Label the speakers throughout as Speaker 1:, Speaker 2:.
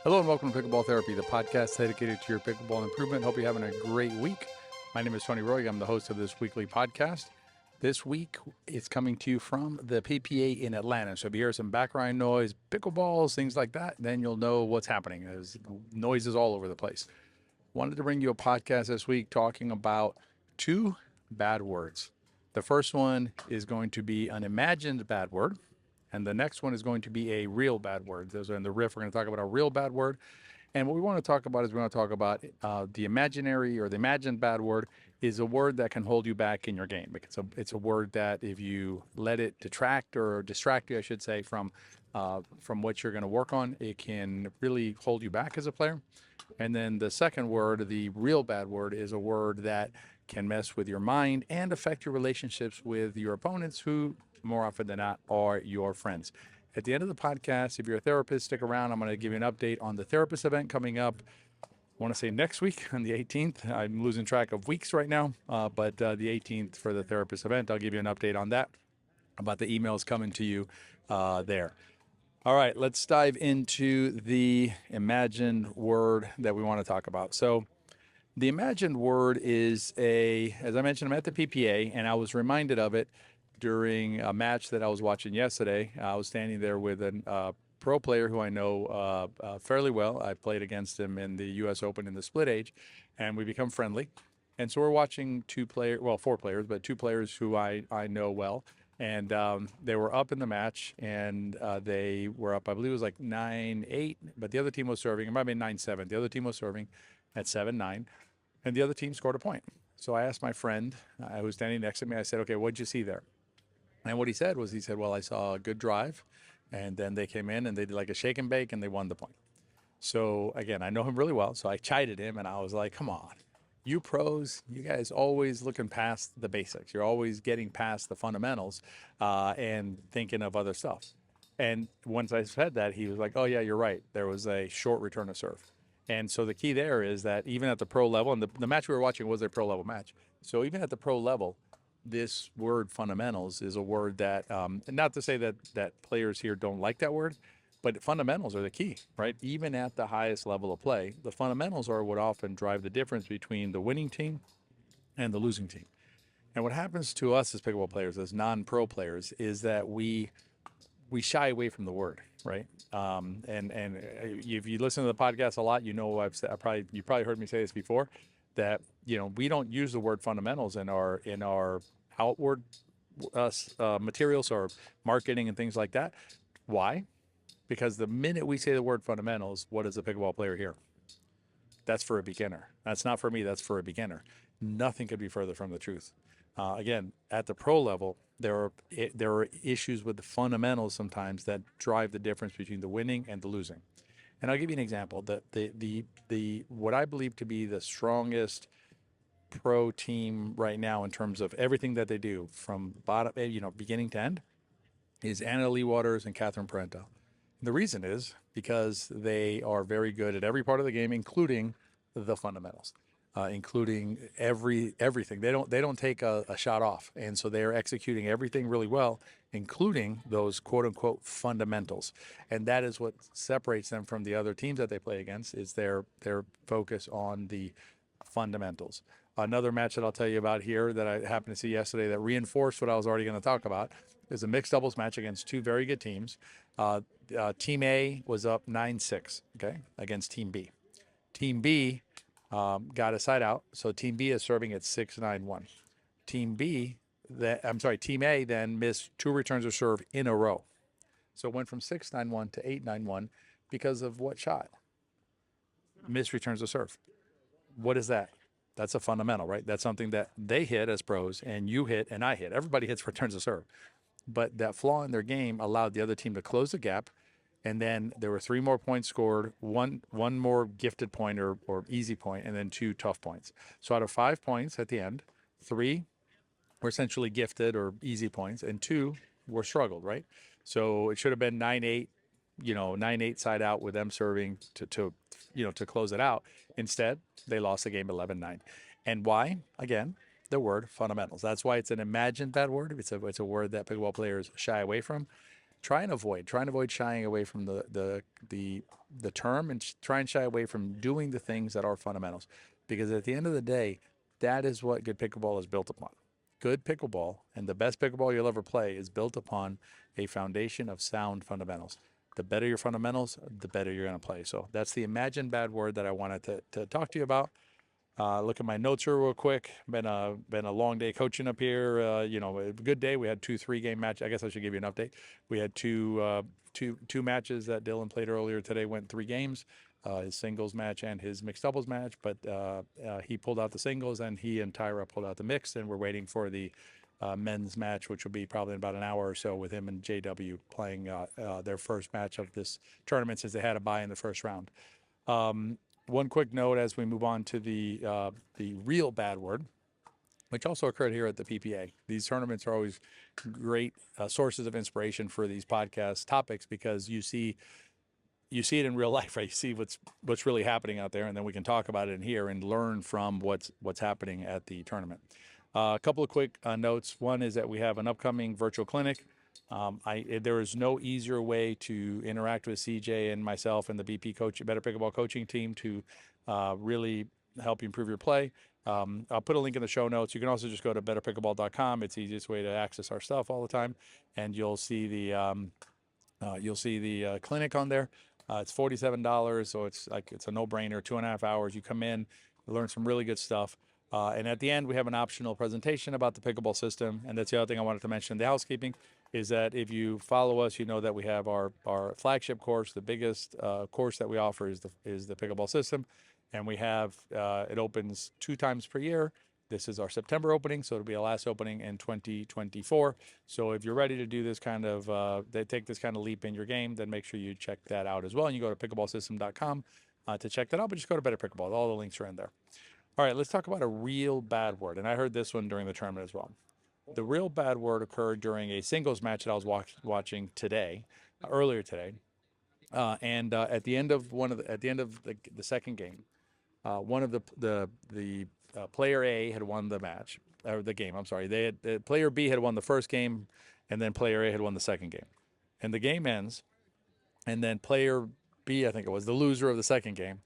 Speaker 1: Hello and welcome to Pickleball Therapy, the podcast dedicated to your pickleball improvement. Hope you're having a great week. My name is Tony Roy. I'm the host of this weekly podcast. This week, it's coming to you from the PPA in Atlanta. So if you hear some background noise, pickleballs, things like that, then you'll know what's happening. There's noises all over the place. Wanted to bring you a podcast this week talking about two bad words. The first one is going to be an imagined bad word. And the next one is going to be a real bad word. Those are in the riff. We're going to talk about a real bad word. And what we want to talk about is we want to talk about the imaginary or the imagined bad word is a word that can hold you back in your game. It's a word that if you let it detract or distract you, I should say, from what you're going to work on, it can really hold you back as a player. And then the second word, the real bad word, is a word that can mess with your mind and affect your relationships with your opponents, who more often than not are your friends. At the end of the podcast, if you're a therapist, stick around. I'm going to give you an update on the therapist event coming up. I want to say next week on the 18th. I'm losing track of weeks right now, but the 18th for the therapist event, I'll give you an update on that, about the emails coming to you there. All right, let's dive into the imagined word that we want to talk about. So the imagined word is as I mentioned, I'm at the PPA, and I was reminded of it during a match that I was watching yesterday. I was standing there with a pro player who I know fairly well. I played against him in the U.S. Open in the split age, and we become friendly. And so we're watching four players, but two players who I know well. And they were up in the match, and they were up, I believe it was like 9-8, but the other team was serving. It might have been 9-7. The other team was serving at 7-9, and the other team scored a point. So I asked my friend who was standing next to me, I said, okay, what'd you see there? And what he said, well, I saw a good drive, and then they came in and they did like a shake and bake, and they won the point. So again, I know him really well, so I chided him, and I was like, come on. You pros, you guys always looking past the basics. You're always getting past the fundamentals and thinking of other stuff. And once I said that, he was like, oh, yeah, you're right. There was a short return to serve. And so the key there is that even at the pro level, and the match we were watching was a pro level match. So even at the pro level, this word fundamentals is a word that, not to say that players here don't like that word, but fundamentals are the key, right? Even at the highest level of play, the fundamentals are what often drive the difference between the winning team and the losing team. And what happens to us as pickleball players, as non-pro players, is that we shy away from the word, right? And if you listen to the podcast a lot, you know you probably heard me say this before, that we don't use the word fundamentals in our outward materials or marketing and things like that. Why? Because the minute we say the word fundamentals, what does a pickleball player hear? That's for a beginner. That's not for me. That's for a beginner. Nothing could be further from the truth. Again, at the pro level, there are issues with the fundamentals sometimes that drive the difference between the winning and the losing. And I'll give you an example. The what I believe to be the strongest pro team right now in terms of everything that they do from beginning to end is Anna Leigh Waters and Catherine Parenteau. The reason is because they are very good at every part of the game, including the fundamentals, including everything. They don't take a shot off, and so they are executing everything really well, including those quote unquote fundamentals. And that is what separates them from the other teams that they play against, is their focus on the fundamentals. Another match that I'll tell you about here that I happened to see yesterday that reinforced what I was already going to talk about is a mixed doubles match against two very good teams. Team A was up 9-6, okay, against Team B. Team B got a side out, so Team B is serving at 6-9-1. Team A then missed two returns of serve in a row. So it went from 6-9-1 to 8-9-1 because of what shot? Missed returns of serve. What is that? That's a fundamental, right? That's something that they hit as pros, and you hit, and I hit. Everybody hits returns of serve. But that flaw in their game allowed the other team to close the gap, and then there were 3 more points scored, one more gifted point or easy point, and then 2 tough points. So out of 5 points at the end, 3 were essentially gifted or easy points, and 2 were struggled, right? So it should have been 9-8, 9-8 side out with them serving to close it out. Instead, they lost the game 11-9. And why? Again, the word fundamentals. That's why it's an imagined bad word. It's a word that pickleball players shy away from. try and avoid shying away from the term, and try and shy away from doing the things that are fundamentals, because at the end of the day, that is what good pickleball is built upon. Good pickleball, and the best pickleball you'll ever play, is built upon a foundation of sound fundamentals. The better your fundamentals, the better you're going to play. So that's the imagined bad word that I wanted to talk to you about. Look at my notes here real quick. Been a long day coaching up here. A good day. We had 2 3-game match. I guess I should give you an update. We had two matches that Dylan played earlier today. Went 3 games. His singles match and his mixed doubles match. But he pulled out the singles, and he and Tyra pulled out the mixed. And we're waiting for the men's match, which will be probably in about an hour or so, with him and JW playing their first match of this tournament, since they had a bye in the first round. One quick note as we move on to the real bad word, which also occurred here at the PPA. These tournaments are always great sources of inspiration for these podcast topics, because you see it in real life, right? You see what's really happening out there, and then we can talk about it in here and learn from what's happening at the tournament. A couple of quick notes. One is that we have an upcoming virtual clinic. There is no easier way to interact with CJ and myself and the BP coach, Better Pickleball coaching team, to really help you improve your play. I'll put a link in the show notes. You can also just go to betterpickleball.com. It's the easiest way to access our stuff all the time, and you'll see the clinic on there. It's $47, so it's a no-brainer. 2.5 hours. You come in, learn some really good stuff. And at the end, we have an optional presentation about the pickleball system. And that's the other thing I wanted to mention. The housekeeping is that if you follow us, you know that we have our flagship course. The biggest course that we offer is the pickleball system. And we have, it opens 2 times per year. This is our September opening, so it'll be our last opening in 2024. So if you're ready to do this kind of, take this kind of leap in your game, then make sure you check that out as well. And you go to pickleballsystem.com to check that out, but just go to Better Pickleball. All the links are in there. All right, let's talk about a real bad word. And I heard this one during the tournament as well. The real bad word occurred during a singles match that I was watching today, earlier today. And at the end of the second game, one of the player A had won the match, or the game. I'm sorry. Player B had won the first game, and then player A had won the second game. And the game ends, and then player B, I think it was the loser of the second game,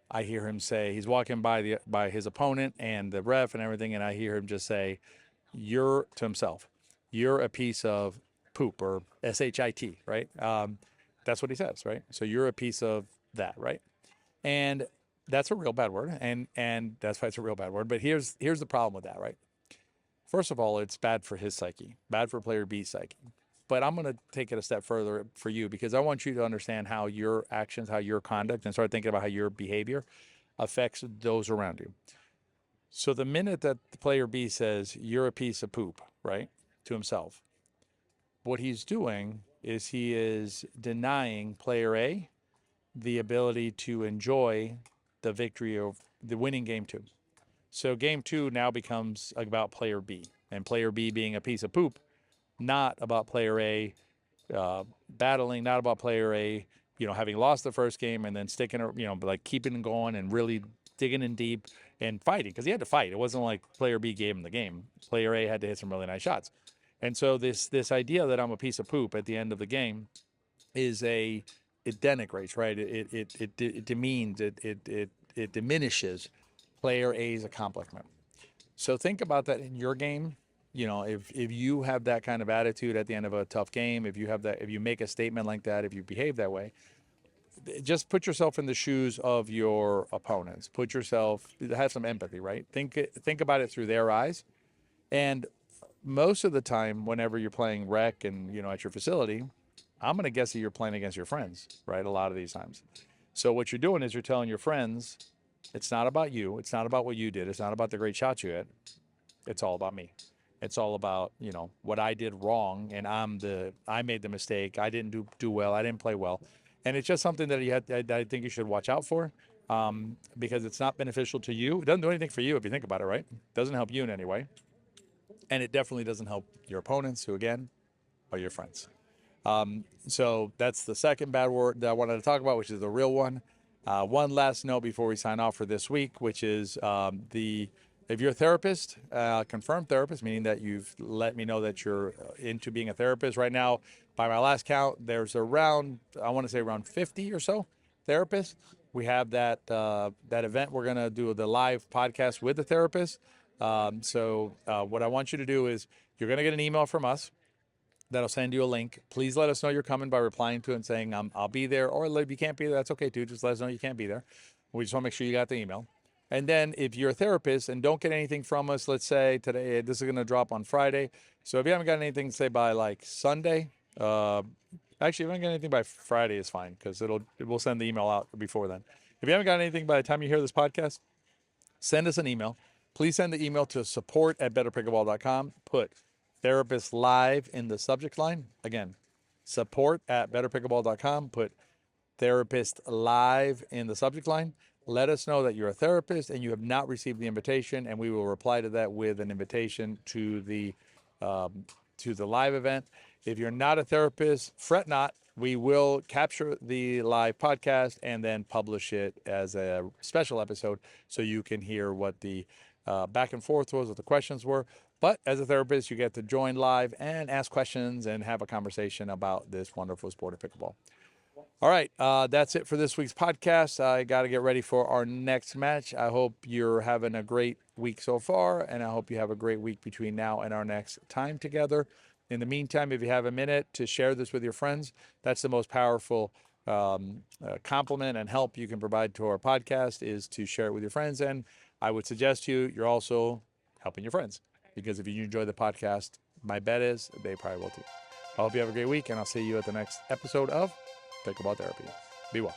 Speaker 1: I hear him say, he's walking by his opponent and the ref and everything, and I hear him just say, to himself, you're a piece of poop, or SHIT, right? That's what he says, right? So you're a piece of that, right? And that's a real bad word, and that's why it's a real bad word. But here's the problem with that, right? First of all, it's bad for his psyche, bad for player B's psyche. But I'm going to take it a step further for you, because I want you to understand how your actions, how your conduct, and start thinking about how your behavior affects those around you. So the minute that the player B says, you're a piece of poop, right, to himself, what he's doing is he is denying player A the ability to enjoy the victory of the winning game 2. So game 2 now becomes about player B, and player B being a piece of poop, not about player A battling, not about player A, having lost the first game and then sticking, like keeping going and really digging in deep and fighting, because he had to fight. It wasn't like player B gave him the game. Player A had to hit some really nice shots. And so this idea that I'm a piece of poop at the end of the game is it denigrates, right? It demeans, it diminishes player A's accomplishment. So think about that in your game. If you have that kind of attitude at the end of a tough game, if you make a statement like that, if you behave that way, just put yourself in the shoes of your opponents. Have some empathy, right? Think about it through their eyes. And most of the time, whenever you're playing rec and, at your facility, I'm going to guess that you're playing against your friends, right? A lot of these times. So what you're doing is you're telling your friends, it's not about you. It's not about what you did. It's not about the great shots you hit. It's all about me. It's all about, what I did wrong, and I made the mistake. I didn't do well. I didn't play well. And it's just something that I think you should watch out for, because it's not beneficial to you. It doesn't do anything for you if you think about it, right? It doesn't help you in any way. And it definitely doesn't help your opponents, who, again, are your friends. So that's the second bad word that I wanted to talk about, which is the real one. One last note before we sign off for this week, which is the If you're a therapist, confirmed therapist, meaning that you've let me know that you're into being a therapist right now, by my last count, there's around, I want to say around 50 or so therapists. We have that event. We're going to do the live podcast with the therapist. So what I want you to do is you're going to get an email from us that'll send you a link. Please let us know you're coming by replying to it and saying, I'll be there. Or if you can't be there, that's okay too. Just let us know you can't be there. We just want to make sure you got the email. And then if you're a therapist and don't get anything from us, let's say today, this is going to drop on Friday. So if you haven't got anything, say by like Sunday, actually, if you haven't got anything by Friday, is fine because we'll send the email out before then. If you haven't got anything by the time you hear this podcast, send us an email. Please send the email to support@betterpickleball.com. Put therapist live in the subject line. Again, support@betterpickleball.com. Put therapist live in the subject line. Let us know that you're a therapist and you have not received the invitation, and we will reply to that with an invitation to the live event. If you're not a therapist, fret not. We will capture the live podcast and then publish it as a special episode so you can hear what the back and forth was, what the questions were. But as a therapist, you get to join live and ask questions and have a conversation about this wonderful sport of pickleball. All right, that's it for this week's podcast. I got to get ready for our next match. I hope you're having a great week so far, and I hope you have a great week between now and our next time together. In the meantime, if you have a minute to share this with your friends, that's the most powerful compliment and help you can provide to our podcast is to share it with your friends. And I would suggest you're also helping your friends, because if you enjoy the podcast, my bet is they probably will too. I hope you have a great week, and I'll see you at the next episode of Pickleball Therapy. Be well.